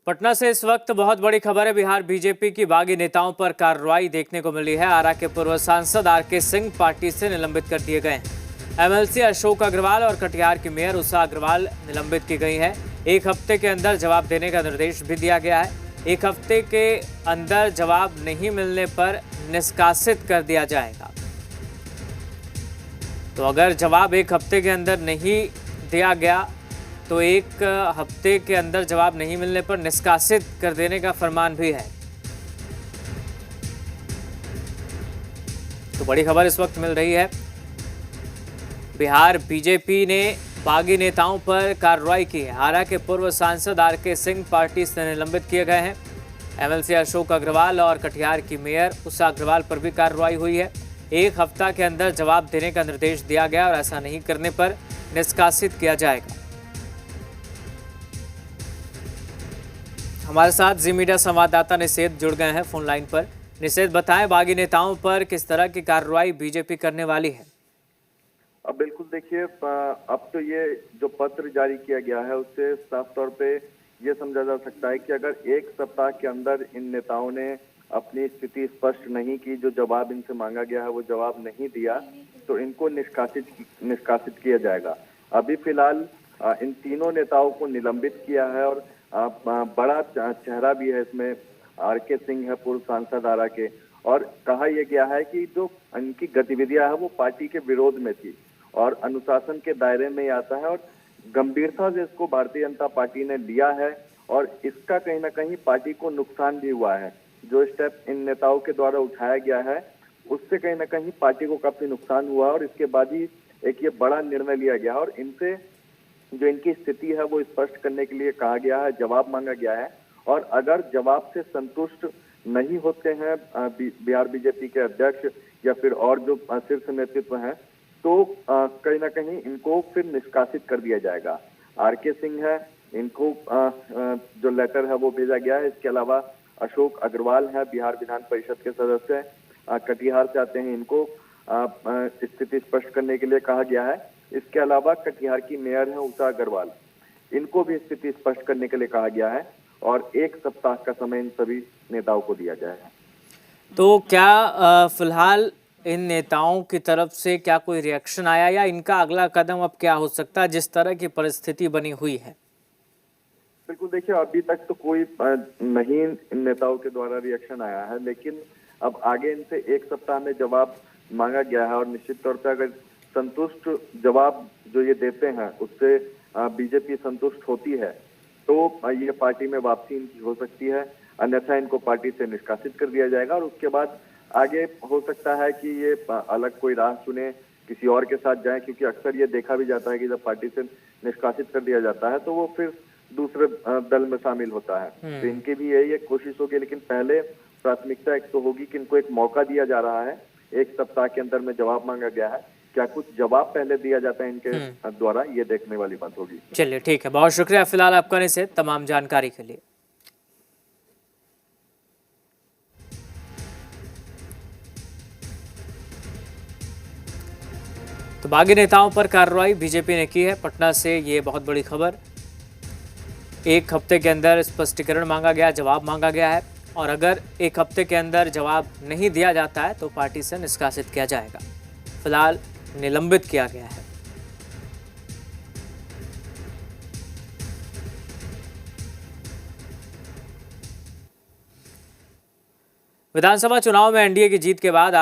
पटना से इस वक्त बहुत बड़ी खबर है। बिहार बीजेपी की बागी नेताओं पर कार्रवाई देखने को मिली है। आरा के पूर्व सांसद आरके सिंह पार्टी से निलंबित कर दिए गए हैं। एमएलसी अशोक अग्रवाल और कटिहार की मेयर उषा अग्रवाल निलंबित की गई है। एक हफ्ते के अंदर जवाब देने का निर्देश भी दिया गया है। एक हफ्ते के अंदर जवाब नहीं मिलने पर निष्कासित कर दिया जाएगा। तो अगर जवाब एक हफ्ते के अंदर नहीं दिया गया तो एक हफ्ते के अंदर जवाब नहीं मिलने पर निष्कासित कर देने का फरमान भी है। तो बड़ी खबर इस वक्त मिल रही है। बिहार बीजेपी ने बागी नेताओं पर कार्रवाई की है। आरा के पूर्व सांसद आरके सिंह पार्टी से निलंबित किए गए हैं। एमएलसी अशोक अग्रवाल और कटिहार की मेयर उषा अग्रवाल पर भी कार्रवाई हुई है। एक हफ्ता के अंदर जवाब देने का निर्देश दिया गया और ऐसा नहीं करने पर निष्कासित किया जाएगा। हमारे साथ जी मीडिया संवाददाता निषेध जुड़ गए हैं फोन लाइन पर। निषेध, बताएं बागी नेताओं पर किस तरह की कार्रवाई बीजेपी करने वाली है? अब बिल्कुल देखिए, अब तो ये जो पत्र जारी किया गया है उससे साफ तौर पे ये समझा जा सकता है कि अगर एक सप्ताह के अंदर इन नेताओं ने अपनी स्थिति स्पष्ट नहीं की, जो जवाब इनसे मांगा गया है वो जवाब नहीं दिया, तो इनको निष्कासित किया जाएगा। अभी फिलहाल इन तीनों नेताओं को निलंबित किया है और बड़ा चेहरा भी है इसमें। आरके सिंह है, पूर्व सांसद आरा के, और कहा यह गया है कि जो इनकी गतिविधियां है वो पार्टी के विरोध में थी और अनुशासन के दायरे में आता है और गंभीरता से इसको भारतीय जनता पार्टी ने लिया है और इसका कहीं ना कहीं पार्टी को नुकसान भी हुआ है। जो स्टेप इन नेताओं के द्वारा उठाया गया है उससे कहीं ना कहीं पार्टी को काफी नुकसान हुआ और इसके बाद ही एक ये बड़ा निर्णय लिया गया और इनसे जो इनकी स्थिति है वो स्पष्ट करने के लिए कहा गया है, जवाब मांगा गया है। और अगर जवाब से संतुष्ट नहीं होते हैं बिहार बीजेपी के अध्यक्ष या फिर और जो शीर्ष नेतृत्व हैं, तो कहीं ना कहीं इनको फिर निष्कासित कर दिया जाएगा। आरके सिंह है, इनको जो लेटर है वो भेजा गया है। इसके अलावा अशोक अग्रवाल है, बिहार विधान परिषद के सदस्य, कटिहार से आते हैं, इनको स्थिति स्पष्ट करने के लिए कहा गया है। इसके अलावा कटिहार की मेयर है उषा अग्रवाल, इनको भी स्थिति स्पष्ट करने के लिए कहा गया है और एक सप्ताह का समय इन सभी नेताओं को दिया जाएगा। तो क्या फिलहाल इन नेताओं की तरफ से क्या कोई रिएक्शन आया या इनका अगला कदम अब क्या हो सकता है जिस तरह की परिस्थिति बनी हुई है? बिल्कुल देखिए, अभी तक तो कोई नहीं इन नेताओं के द्वारा रिएक्शन आया है, लेकिन अब आगे इनसे एक सप्ताह में जवाब मांगा गया है और निश्चित तौर पर अगर संतुष्ट जवाब जो ये देते हैं उससे बीजेपी संतुष्ट होती है तो ये पार्टी में वापसी इनकी हो सकती है, अन्यथा इनको पार्टी से निष्कासित कर दिया जाएगा और उसके बाद आगे हो सकता है कि ये अलग कोई राह चुने, किसी और के साथ जाए, क्योंकि अक्सर ये देखा भी जाता है कि जब पार्टी से निष्कासित कर दिया जाता है तो वो फिर दूसरे दल में शामिल होता है। तो इनकी भी यही एक कोशिश होगी, लेकिन पहले प्राथमिकता एक तो होगी कि इनको एक मौका दिया जा रहा है। एक सप्ताह के अंदर में जवाब मांगा गया है, क्या कुछ जवाब पहले दिया जाता है इनके द्वारा, ये देखने वाली बात होगी। चलिए ठीक है, बहुत शुक्रिया फिलहाल आपका निषेध तमाम जानकारी के लिए। तो बागी नेताओं पर कार्रवाई बीजेपी ने की है। पटना से ये बहुत बड़ी खबर। एक हफ्ते के अंदर स्पष्टीकरण मांगा गया, जवाब मांगा गया है और अगर एक हफ्ते के अंदर जवाब नहीं दिया जाता है तो पार्टी से निष्कासित किया जाएगा। फिलहाल निलंबित किया गया है। विधानसभा चुनाव में एनडीए की जीत के बाद